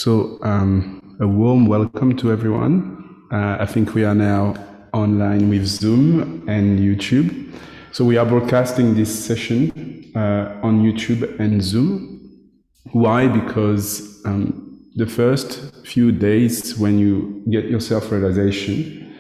A warm welcome to everyone. I think we are now online with Zoom and YouTube. So we are broadcasting this session on YouTube and Zoom. Why? Because the first few days when you get your self-realization,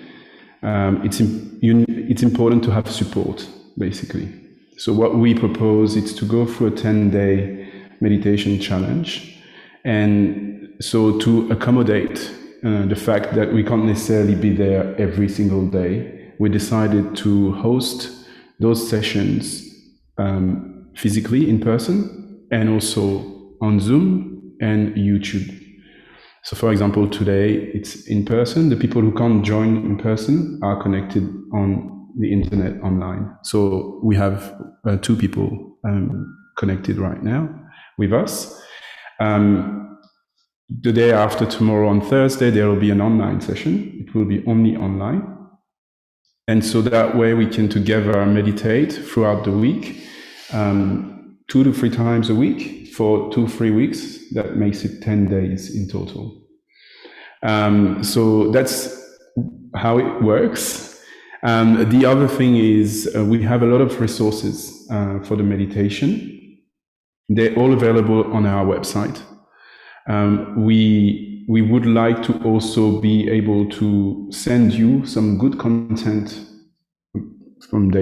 it's important to have support, basically. So what we propose is to go through a 10-day meditation challenge. And so to accommodate the fact that we can't necessarily be there every single day, we decided to host those sessions physically in person and also on Zoom and YouTube. So for example, today it's in person. The people who can't join in person are connected on the internet online. So we have 2 people connected right now with us. The day after tomorrow, on Thursday, there will be an online session. It will be only online. And so that way we can together meditate throughout the week, 2 to 3 times a week for 2-3 weeks. That makes it 10 days in total. So that's how it works. The other thing is we have a lot of resources for the meditation. They're all available on our website. We would like to also be able to send you some good content from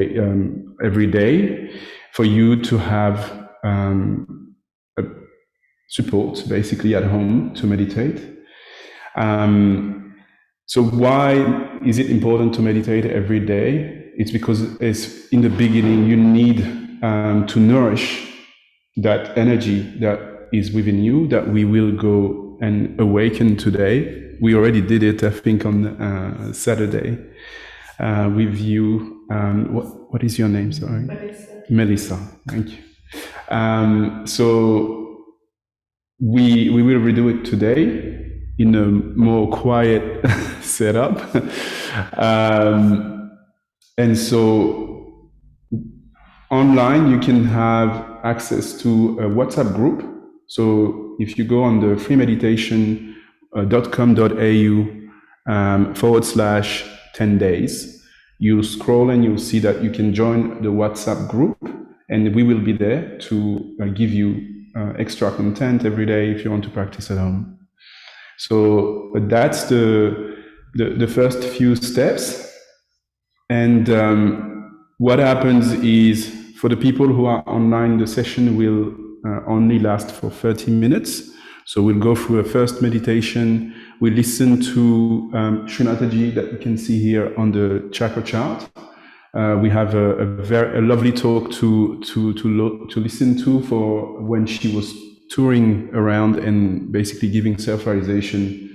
every day for you to have support basically at home to meditate. So why is it important to meditate every day? It's because in the beginning you need to nourish that energy that is within you, that we will go and awaken today. We already did it, I think, on Saturday with you. What is your name? Sorry, Melissa. Thank you. So we will redo it today in a more quiet setup, and so online you can have access to a WhatsApp group. So if you go on the freemeditation.com.au/10 days, you scroll and you'll see that you can join the WhatsApp group, and we will be there to give you extra content every day if you want to practice at home. So that's the first few steps. And what happens is, for the people who are online, the session will only last for 30 minutes. So we'll go through a first meditation. We listen to Shri Mataji that you can see here on the chakra chart. We have a lovely talk to listen to for when she was touring around and basically giving self-realization,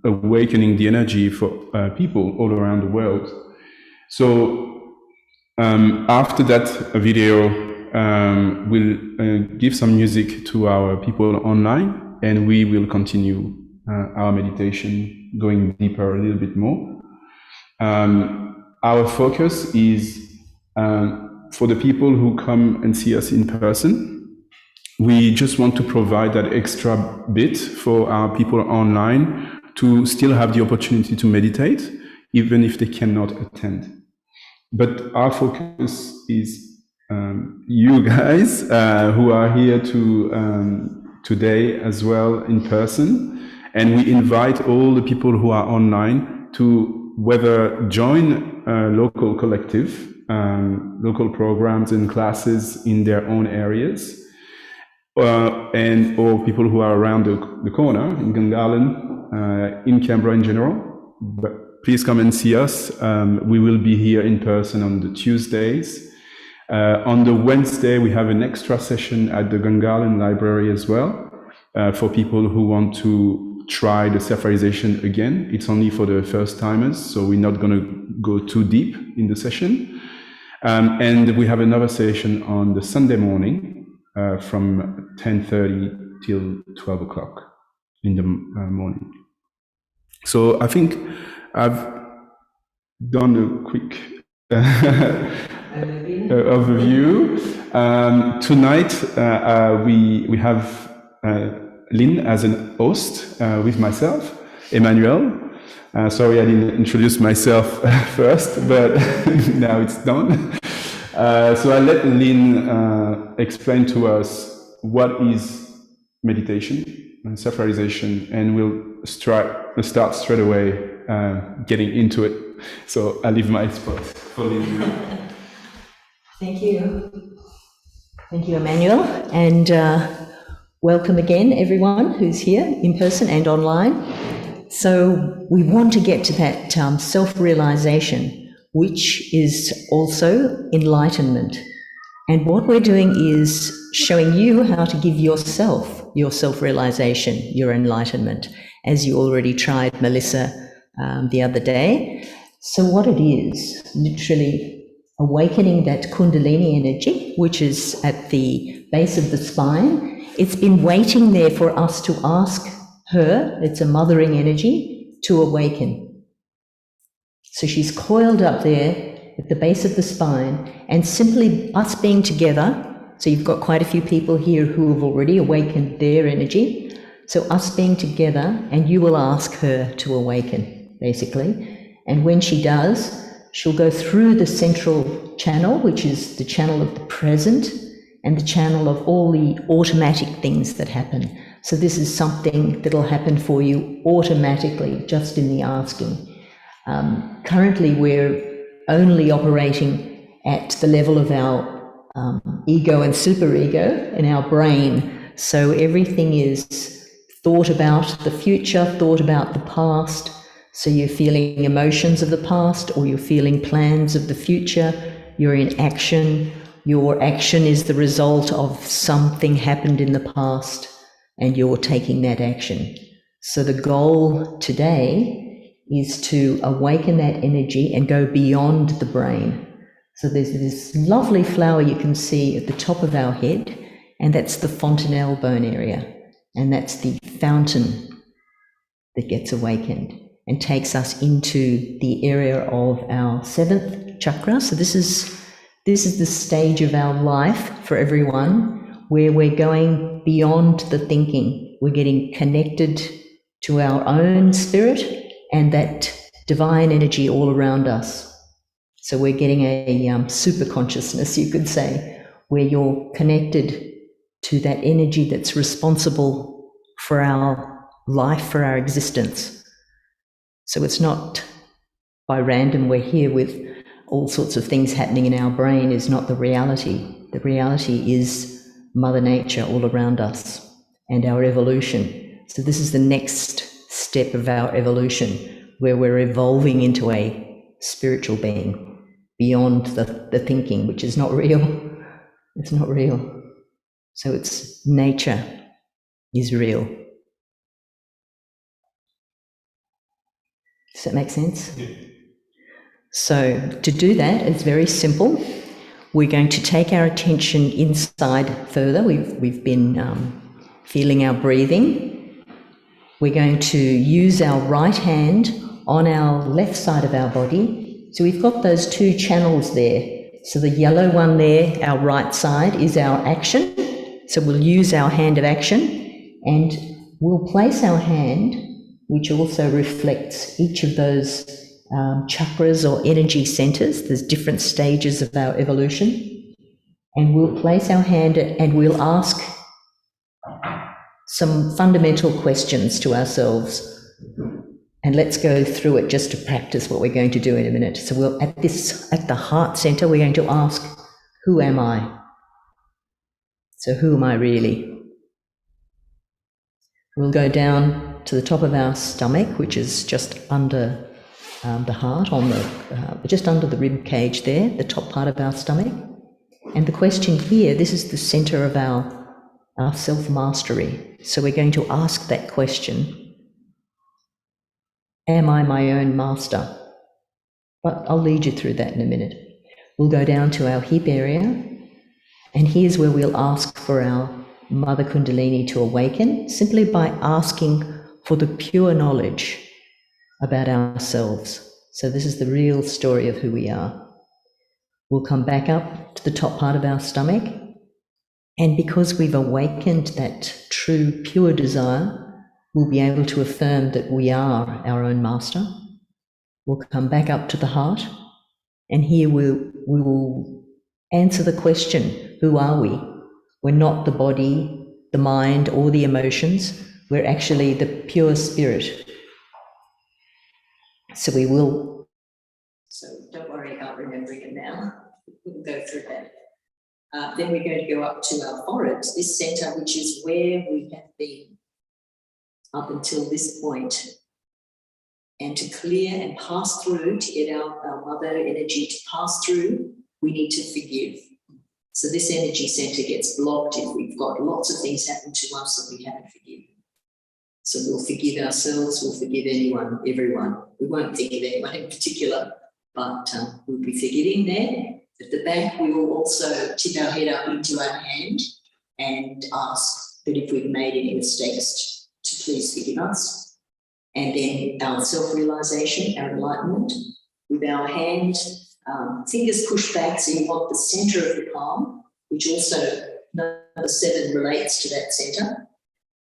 awakening the energy for people all around the world. So after that video, we'll give some music to our people online, and we will continue our meditation, going deeper a little bit more. Our focus is for the people who come and see us in person. We just want to provide that extra bit for our people online to still have the opportunity to meditate, even if they cannot attend. But our focus is you guys who are here today as well in person, and we invite all the people who are online to whether join local collective, local programs and classes in their own areas, or people who are around the corner in Gungahlin, in Canberra in general. But please come and see us. We will be here in person on the Tuesdays. On the Wednesday, we have an extra session at the Gungahlin Library as well, for people who want to try the self-realization again. It's only for the first timers, so we're not going to go too deep in the session. And we have another session on the Sunday morning from 10:30 till 12 o'clock in the morning. So I think I've done a quick overview. Tonight we have Lynn as an host with myself, Emmanuel. Sorry I didn't introduce myself first, but now it's done. So I'll let Lynn explain to us what is meditation and self-realization, and we'll start straight away getting into it. So I'll leave my spot for Lynn. Thank you. Thank you, Emmanuel, and welcome again, everyone who's here in person and online. So we want to get to that self-realization, which is also enlightenment. And what we're doing is showing you how to give yourself your self-realization, your enlightenment, as you already tried, Melissa, the other day. So what it is, literally awakening that Kundalini energy, which is at the base of the spine. It's been waiting there for us to ask her, it's a mothering energy, to awaken. So she's coiled up there at the base of the spine, and simply us being together, so you've got quite a few people here who have already awakened their energy, so us being together, and you will ask her to awaken, basically. And when she does, she'll go through the central channel, which is the channel of the present and the channel of all the automatic things that happen. So this is something that'll happen for you automatically, just in the asking. Currently, we're only operating at the level of our ego and superego in our brain. So everything is thought about the future, thought about the past. So you're feeling emotions of the past, or you're feeling plans of the future. You're in action. Your action is the result of something happened in the past, and you're taking that action. So the goal today is to awaken that energy and go beyond the brain. So there's this lovely flower you can see at the top of our head, and that's the fontanelle bone area, and that's the fountain that gets awakened and takes us into the area of our seventh chakra. So this is the stage of our life for everyone where we're going beyond the thinking. We're getting connected to our own spirit and that divine energy all around us. So we're getting a super consciousness, you could say, where you're connected to that energy that's responsible for our life, for our existence. So it's not by random we're here with all sorts of things happening in our brain is not the reality. The reality is Mother Nature all around us and our evolution. So this is the next step of our evolution, where we're evolving into a spiritual being beyond the thinking, which is not real. It's not real. So it's nature is real. Does that make sense? Yeah. So to do that, it's very simple. We're going to take our attention inside further. We've been feeling our breathing. We're going to use our right hand on our left side of our body. So we've got those two channels there. So the yellow one there, our right side, is our action. So we'll use our hand of action, and we'll place our hand, which also reflects each of those chakras or energy centers. There's different stages of our evolution. And we'll place our hand and we'll ask some fundamental questions to ourselves. And let's go through it just to practice what we're going to do in a minute. So we'll at the heart center, we're going to ask, who am I? So who am I really? We'll go down to the top of our stomach, which is just under the heart, on the just under the rib cage there, the top part of our stomach. And the question here, this is the center of our self-mastery. So we're going to ask that question, am I my own master? But I'll lead you through that in a minute. We'll go down to our hip area, and here's where we'll ask for our Mother Kundalini to awaken, simply by asking for the pure knowledge about ourselves. So this is the real story of who we are. We'll come back up to the top part of our stomach, And because we've awakened that true, pure desire, we'll be able to affirm that we are our own master. We'll come back up to the heart, and here we will answer the question, who are we? We're not the body, the mind, or the emotions. We're actually the pure spirit. So we will. So don't worry about remembering it now. We'll go through that. Then we're going to go up to our forehead, this center, which is where we have been up until this point. And to clear and pass through, to get our mother energy to pass through, we need to forgive. So this energy center gets blocked if we've got lots of things happen to us that we haven't forgiven. So we'll forgive ourselves, we'll forgive anyone, everyone. We won't think of anyone in particular, but we'll be forgiving there. At the back, we will also tip our head up into our hand and ask that if we've made any mistakes, to please forgive us. And then our self-realization, our enlightenment, with our hand, fingers pushed back, so you want the center of the palm, which also number 7 relates to that center,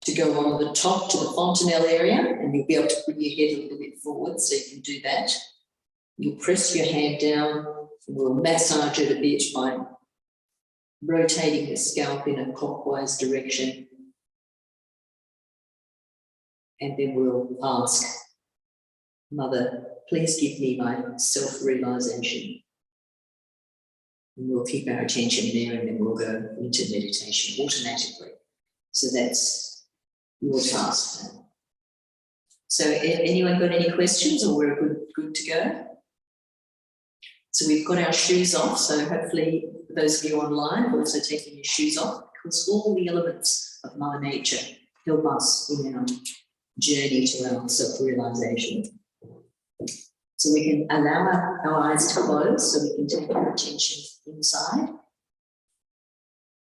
to go on the top to the fontanelle area, and you'll be able to bring your head a little bit forward, so you can do that. You'll press your hand down, and we'll massage it a bit by rotating the scalp in a clockwise direction. And then we'll ask, Mother, please give me my self-realization. And we'll keep our attention there, and then we'll go into meditation automatically. So that's your task now. So anyone got any questions, or we're good to go? So we've got our shoes off, so hopefully those of you online have also taken your shoes off, because all the elements of Mother Nature help us in our journey to our self-realization. So we can allow our eyes to close, so we can take our attention inside.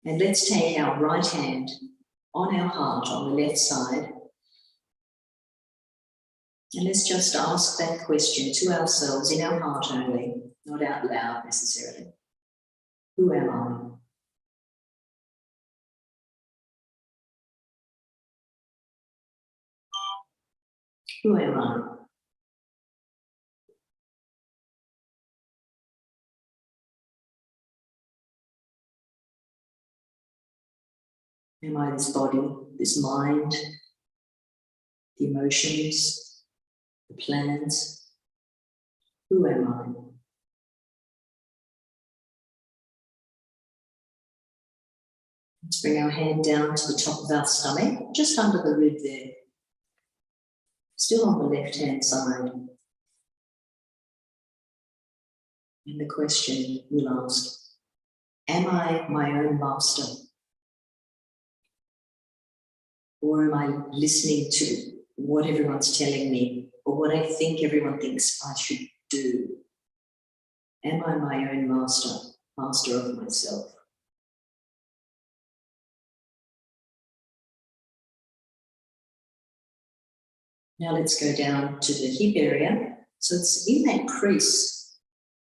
And let's take our right hand on our heart on the left side. And let's just ask that question to ourselves in our heart only, not out loud necessarily. Who am I? Who am I? Am I this body, this mind, the emotions, the plans? Who am I? Let's bring our hand down to the top of our stomach, just under the rib there. Still on the left-hand side. And the question we'll ask, am I my own master? Or am I listening to what everyone's telling me, or what I think everyone thinks I should do? Am I my own master, master of myself? Now let's go down to the hip area. So it's in that crease,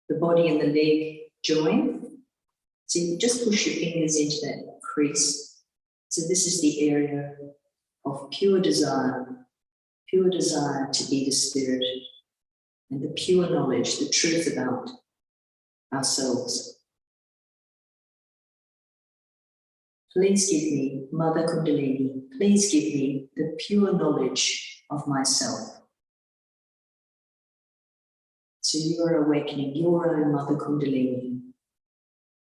the body and the leg join. So you just push your fingers into that crease. So this is the area of pure desire to be the spirit, and the pure knowledge, the truth about ourselves. Please give me, Mother Kundalini, please give me the pure knowledge of myself. So you are awakening your own Mother Kundalini,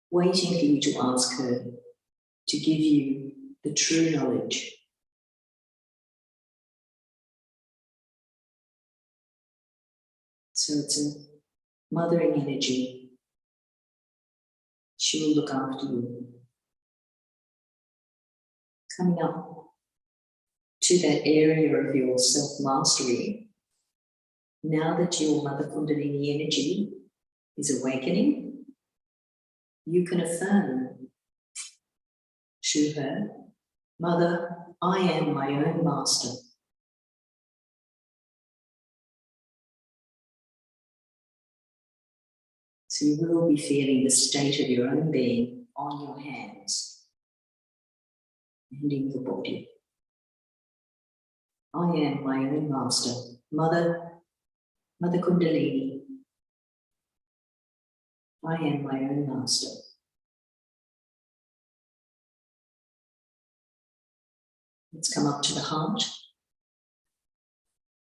waiting for you to ask her to give you the true knowledge. So it's a mothering energy. She will look after you. Coming up to that area of your self-mastery, now that your Mother Kundalini energy is awakening, you can affirm to her, Mother, I am my own master. So you will be feeling the state of your own being on your hands. and in your body. I am my own master. Mother Kundalini. I am my own master. Let's come up to the heart.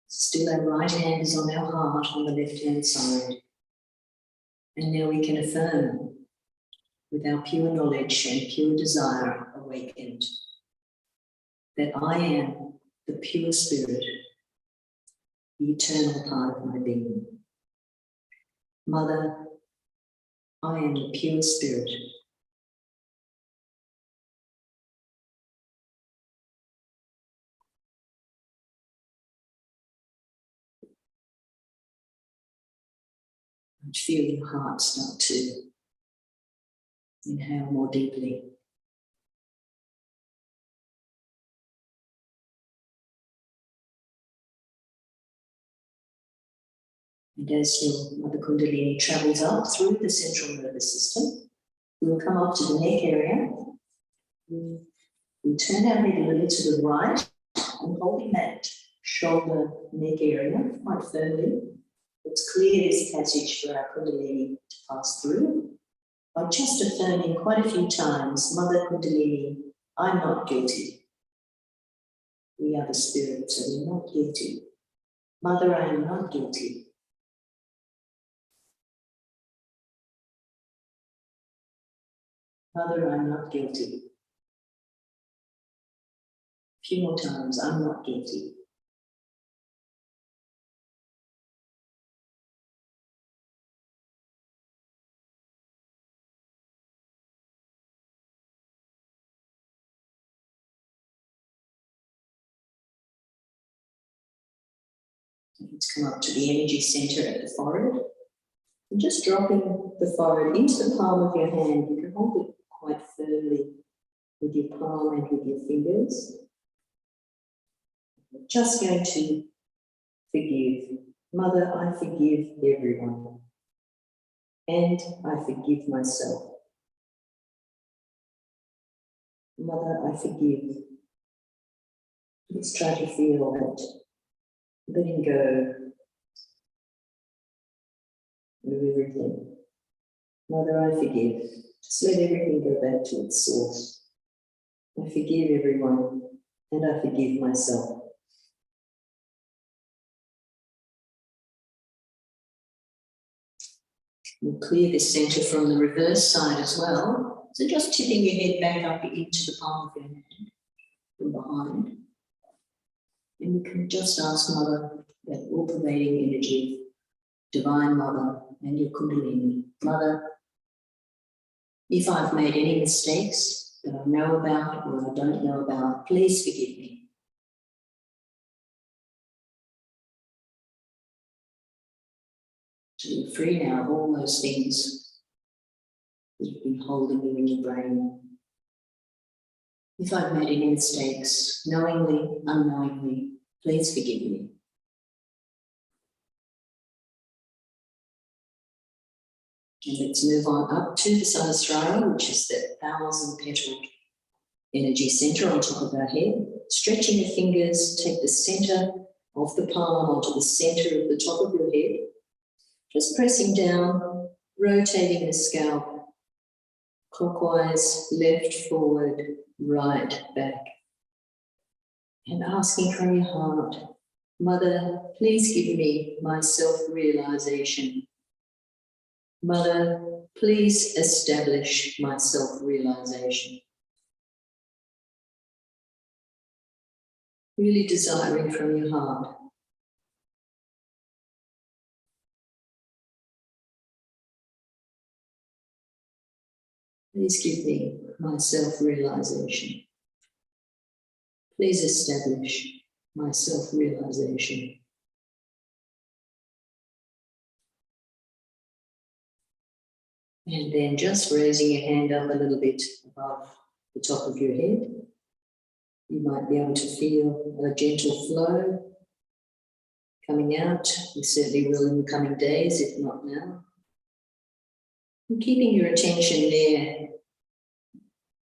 Still our right hand is on our heart on the left-hand side. And now we can affirm with our pure knowledge and pure desire awakened that I am the pure spirit, the eternal part of my being. Mother, I am the pure spirit. And feel your heart start to inhale more deeply. And as your Mother Kundalini travels up through the central nervous system, we'll come up to the neck area. We'll turn our head a little to the right and holding that shoulder neck area quite firmly. Let's clear this passage for our Kundalini to pass through by just affirming quite a few times, Mother Kundalini, I'm not guilty. We are the spirit, so we're not guilty. Mother, I am not guilty. Mother, I'm not guilty. A few more times, I'm not guilty. Let's come up to the energy center at the forehead. And just dropping the forehead into the palm of your hand. You can hold it quite firmly with your palm and with your fingers. We're just going to forgive. Mother, I forgive everyone. And I forgive myself. Mother, I forgive. Let's try to feel that letting go of everything. Mother, I forgive. Just let everything go back to its source. I forgive everyone, and I forgive myself. We'll clear this center from the reverse side as well. So just tipping your head back up into the palm of your hand from behind. And you can just ask Mother, that all-pervading energy, Divine Mother, and your Kundalini. Mother, if I've made any mistakes that I know about or I don't know about, please forgive me. So you're free now of all those things that have been holding you in your brain. If I've made any mistakes, knowingly, unknowingly, please forgive me. And let's move on up to the Sahasrara, which is the 1,000-petaled energy center on top of our head. Stretching your fingers, take the center of the palm onto the center of the top of your head. Just pressing down, rotating the scalp, clockwise, left, forward, right, back. And asking from your heart, Mother, please give me my self-realization. Mother, please establish my self-realization. Really desiring from your heart. Please give me my self-realization. Please establish my self-realization. And then just raising your hand up a little bit above the top of your head. You might be able to feel a gentle flow coming out. You certainly will in the coming days, if not now. And keeping your attention there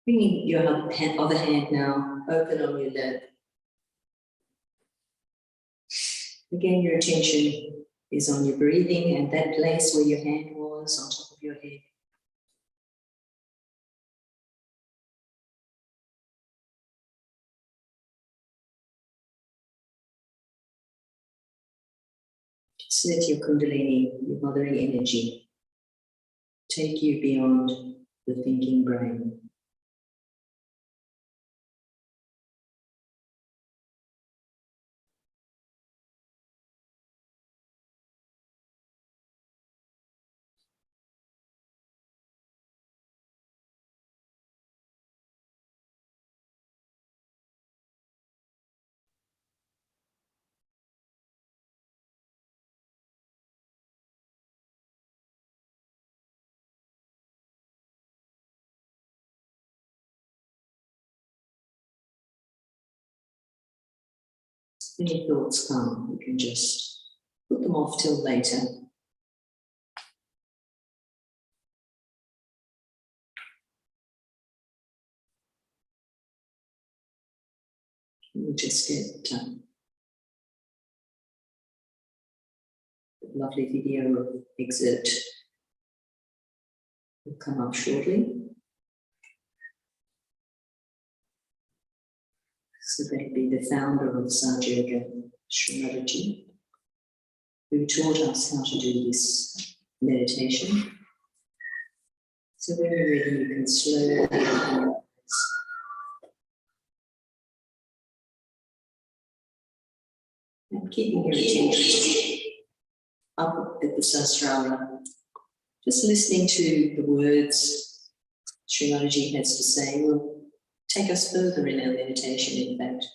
Bringing your other hand now open on your lap. Again, your attention is on your breathing and that place where your hand was on top of your head. Just let your Kundalini, your mothering energy, take you beyond the thinking brain. When your thoughts come, you can just put them off till later. We'll just get a lovely video of excerpt will come up shortly. So that'll be the founder of Sahaja Yoga, Shri Mataji, who taught us how to do this meditation. So when you're ready, you can slowly open your eyes. And keeping your attention up at the Sahasrara, just listening to the words Shri Mataji has to say will take us further in our meditation, in fact.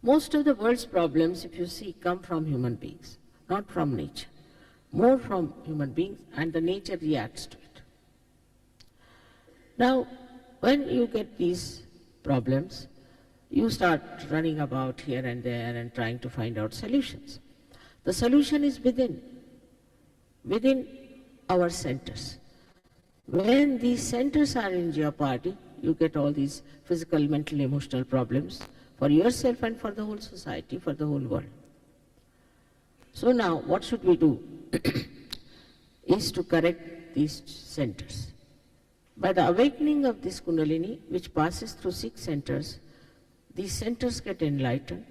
Most of the world's problems, if you see, come from human beings, not from nature. More from human beings, and the nature reacts to it. Now, when you get these problems, you start running about here and there and trying to find out solutions. The solution is within our centers. When these centers are in jeopardy, you get all these physical, mental, emotional problems for yourself and for the whole society, for the whole world. So now, what should we do? Is to correct these centers. By the awakening of this Kundalini, which passes through 6 centers, these centers get enlightened,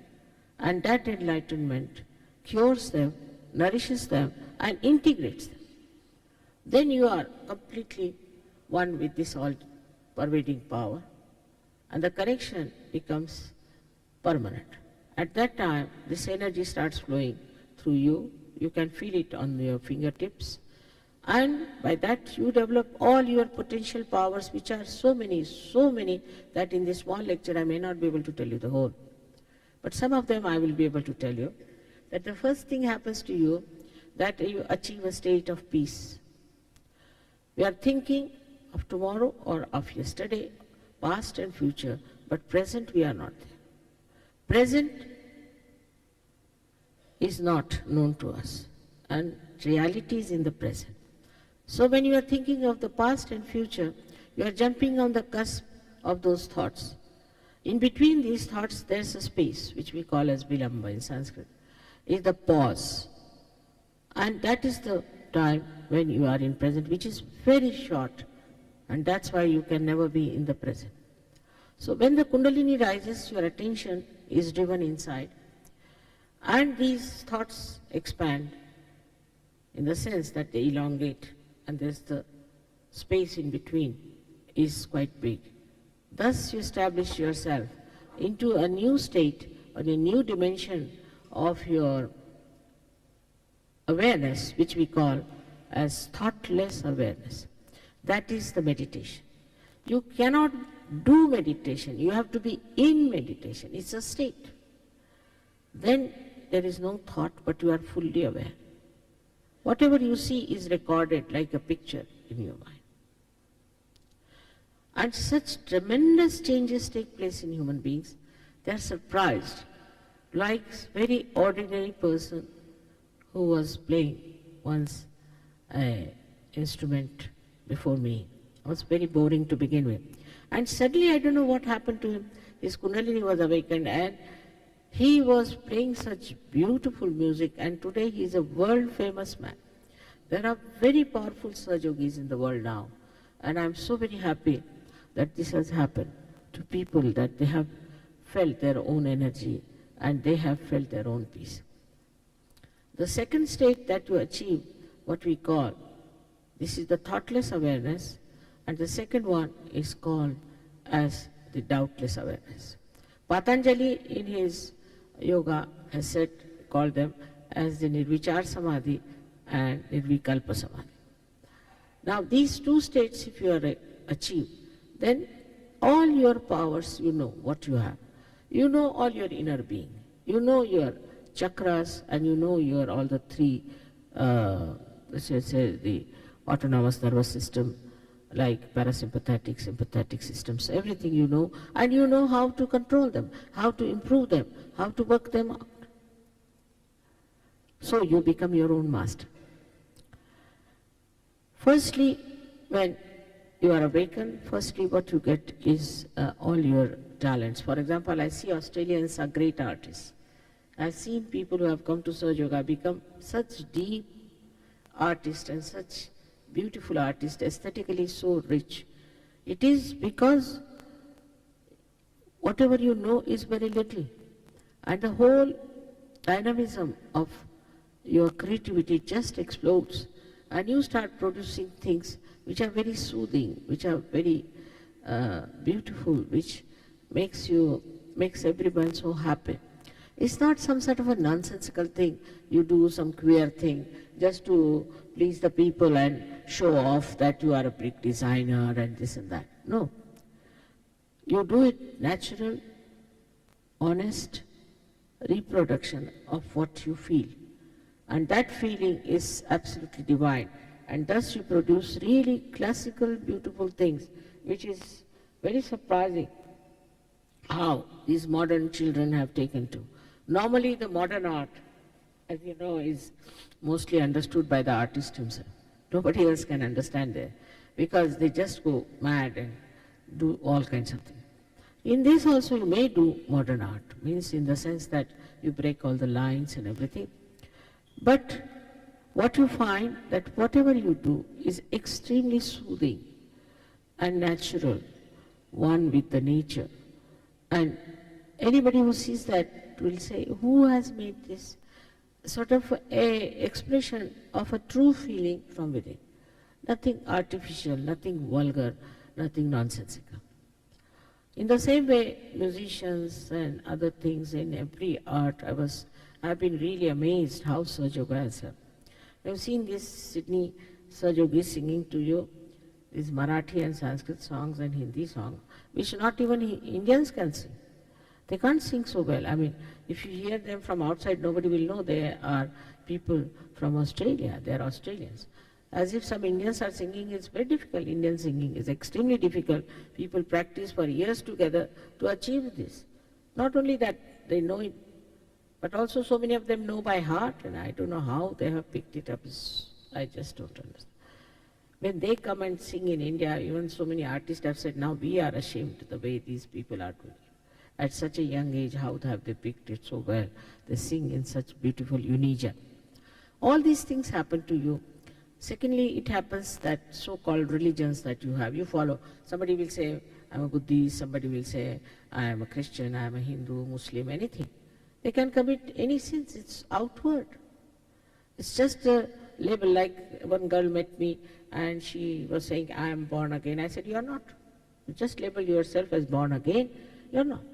and that enlightenment cures them, nourishes them, and integrates them. Then you are completely one with this all-pervading power, and the correction becomes permanent. At that time, this energy starts flowing through you. You can feel it on your fingertips, and by that you develop all your potential powers, which are so many, that in this small lecture I may not be able to tell you the whole. But some of them I will be able to tell you. That the first thing happens to you, that you achieve a state of peace. We are thinking of tomorrow or of yesterday, past and future, but present we are not there. Present is not known to us, and reality is in the present. So when you are thinking of the past and future, you are jumping on the cusp of those thoughts. In between these thoughts, there's a space, which we call as vilamba in Sanskrit, is the pause. And that is the time when you are in present, which is very short, and that's why you can never be in the present. So when the Kundalini rises, your attention is driven inside, and these thoughts expand in the sense that they elongate, and there's the space in between is quite big. Thus you establish yourself into a new state, or a new dimension of your awareness, which we call as thoughtless awareness. That is the meditation. You cannot do meditation, you have to be in meditation. It's a state. Then there is no thought, but you are fully aware. Whatever you see is recorded like a picture in your mind. And such tremendous changes take place in human beings. They are surprised like very ordinary person who was playing once an instrument before me. It was very boring to begin with. And suddenly, I don't know what happened to him. His Kundalini was awakened and he was playing such beautiful music, and today he is a world famous man. There are very powerful Sahaja Yogis in the world now, and I am so very happy that this has happened to people, that they have felt their own energy and they have felt their own peace. The second state that you achieve, what we call, this is the thoughtless awareness, and the second one is called as the doubtless awareness. Patanjali in his yoga has said, called them as the Nirvichar Samadhi and Nirvikalpa Samadhi. Now these two states if you are achieved, then all your powers, you know what you have. You know all your inner being. You know your chakras, and you know your all the three, let's say the autonomous nervous system, like parasympathetic, sympathetic systems, everything you know, and you know how to control them, how to improve them, how to work them out. So you become your own master. Firstly, when you are awakened, firstly what you get is all your talents. For example, I see Australians are great artists. I've seen people who have come to Sahaja Yoga become such deep artists and such beautiful artists, aesthetically so rich. It is because whatever you know is very little, and the whole dynamism of your creativity just explodes, and you start producing things which are very soothing, which are very beautiful, which makes everyone so happy. It's not some sort of a nonsensical thing. You do some queer thing just to please the people and show off that you are a big designer and this and that. No. You do it natural, honest reproduction of what you feel. And that feeling is absolutely divine. And thus you produce really classical, beautiful things, which is very surprising how these modern children have taken to. Normally the modern art, as you know, is mostly understood by the artist himself. Nobody else can understand it, because they just go mad and do all kinds of things. In this also you may do modern art, means in the sense that you break all the lines and everything. But what you find that whatever you do is extremely soothing and natural, one with the nature. And anybody who sees that will say, who has made this sort of a expression of a true feeling from within? Nothing artificial, nothing vulgar, nothing nonsensical. In the same way, musicians and other things in every art, I've been really amazed how Sahaja Yoga has helped. I've seen this Sydney Sahaja Yogis singing to you these Marathi and Sanskrit songs and Hindi songs, which not even Indians can sing. They can't sing so well. I mean, if you hear them from outside, nobody will know they are people from Australia. They are Australians. As if some Indians are singing, it's very difficult. Indian singing is extremely difficult. People practice for years together to achieve this. Not only that they know it, but also so many of them know by heart, and I don't know how they have picked it up. I just don't understand. When they come and sing in India, even so many artists have said, now we are ashamed the way these people are doing. At such a young age, how have they picked it so well? They sing in such beautiful unija. All these things happen to you. Secondly, it happens that so-called religions that you have, you follow. Somebody will say, I'm a Buddhist, somebody will say, I am a Christian, I am a Hindu, Muslim, anything. They can commit any sins, it's outward. It's just a label, like one girl met me and she was saying, I am born again. I said, you are not. You just label yourself as born again, you are not.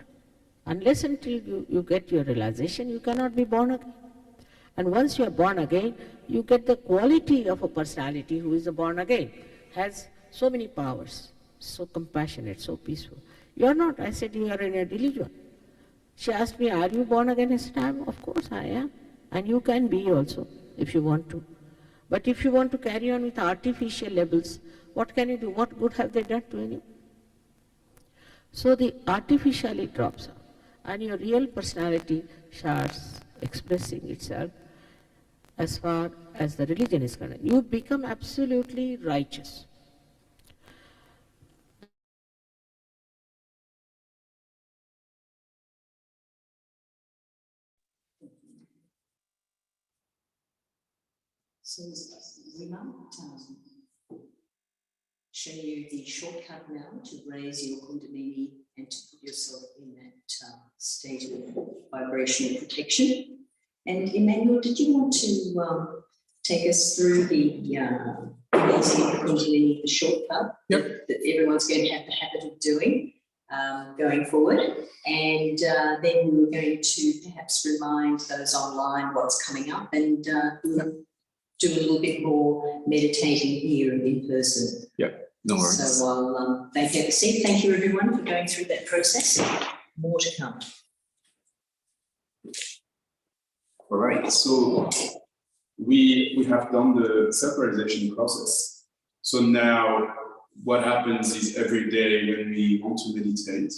Unless until you get your realization, you cannot be born again. And once you are born again, you get the quality of a personality who is a born again, has so many powers, so compassionate, so peaceful. You are not. I said, you are in a delusion. She asked me, are you born again? I said, of course I am. And you can be also, if you want to. But if you want to carry on with artificial labels, what can you do? What good have they done to anyone? So the artificiality drops out. and your real personality starts expressing itself as far as the religion is concerned. You become absolutely righteous. So we might show you the shortcut now to raise your Kundalini and to put yourself in that state of vibrational protection. And Emmanuel, did you want to take us through the raising of the Kundalini, the shortcut that everyone's going to have the habit of doing going forward? And then we were going to perhaps remind those online what's coming up, and do a little bit more meditating here in person. Yeah, no worries. So I'll thank you. Thank you everyone for going through that process. More to come. All right, so we have done the self-realization process. So now what happens is every day when we want to meditate,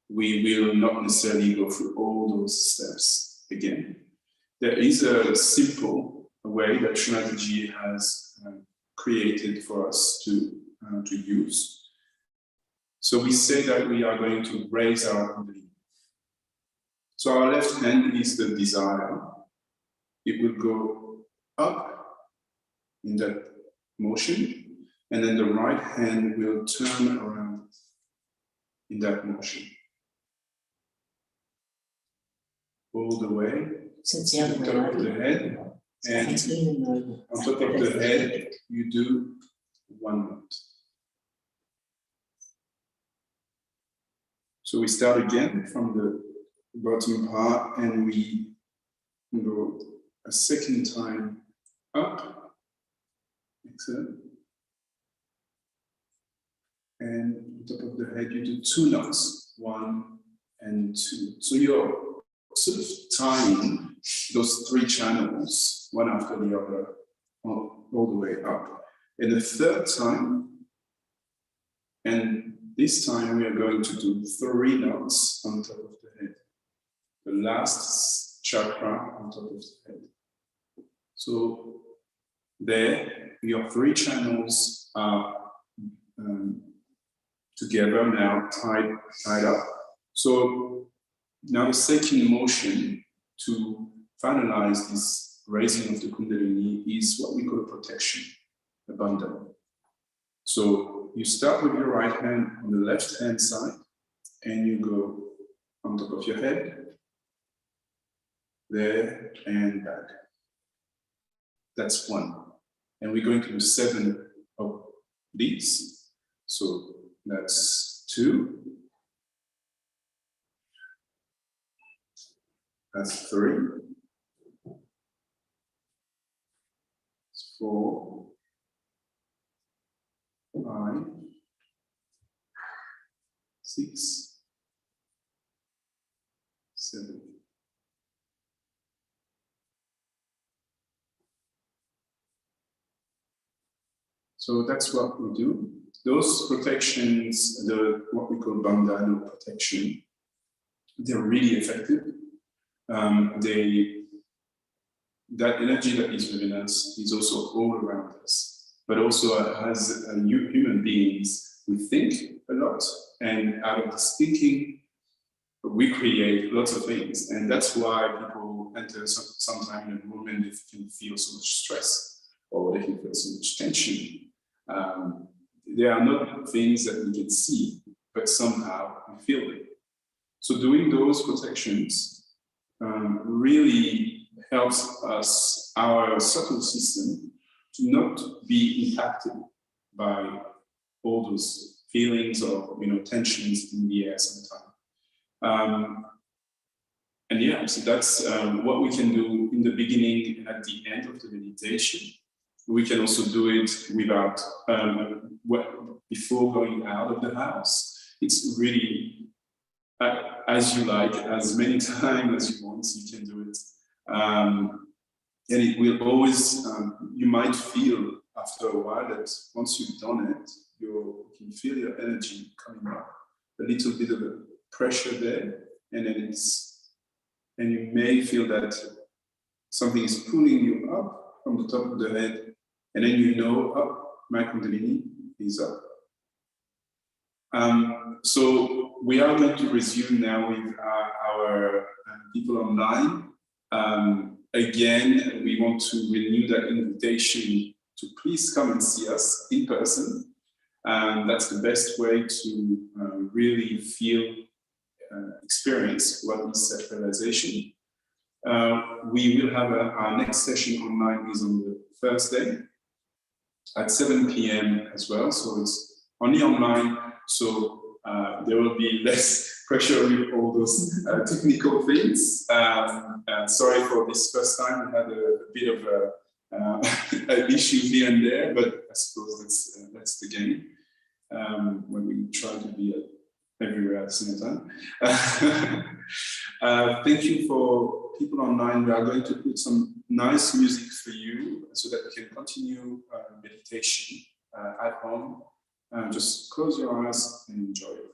we will not necessarily go through all those steps again. There is a simple way that Shri Mataji has created for us to use. So we say that we are going to raise our Kundalini. So our left hand is the desire. It will go up in that motion, and then the right hand will turn around in that motion. All the way to the top of the head. And on top of the head, you do one knot. So we start again from the bottom part, and we go a second time up. Excellent. And on top of the head, you do two knots, 1 and 2. So you're sort of tying those 3 channels, one after the other, all the way up. And the third time, and this time we are going to do 3 knots on top of the head. The last chakra on top of the head. So there, your 3 channels are together now, tied up. So now the second motion to finalize this raising of the Kundalini is what we call a protection, a bandhana. So you start with your right hand on the left hand side, and you go on top of your head, there and back. That's 1. And we're going to do 7 of these. So that's 2. That's 3. 4, 5, 6, 7. So that's what we do. Those protections, what we call bandhana protection, they're really effective. That energy that is within us is also all around us, but also as human beings, we think a lot, and out of this thinking, we create lots of things, and that's why people enter sometime in a room and they can feel so much stress, or they can feel so much tension. There are not things that we can see, but somehow we feel it. So doing those protections really helps us, our subtle system, to not be impacted by all those feelings or tensions in the air sometimes. And yeah, so that's what we can do in the beginning and at the end of the meditation. We can also do it without, before going out of the house. It's really, as you like, as many times as you want, you can do it. And it will always, you might feel after a while that once you've done it, you can feel your energy coming up, a little bit of a pressure there, and then and you may feel that something is pulling you up from the top of the head, and then you know, oh, my Kundalini is up. So we are going to resume now with our people online. Again, we want to renew that invitation to please come and see us in person. That's the best way to really feel, experience what is self-realization. We will have our next session online is on the Thursday at 7 p.m. as well. So it's only online. So there will be less pressure with all those technical things. Sorry for this first time. We had a bit of an issue here and there, but I suppose that's the game. When we try to be everywhere at the same time. Thank you for people online. We are going to put some nice music for you so that you can continue meditation at home. Just close your eyes and enjoy it.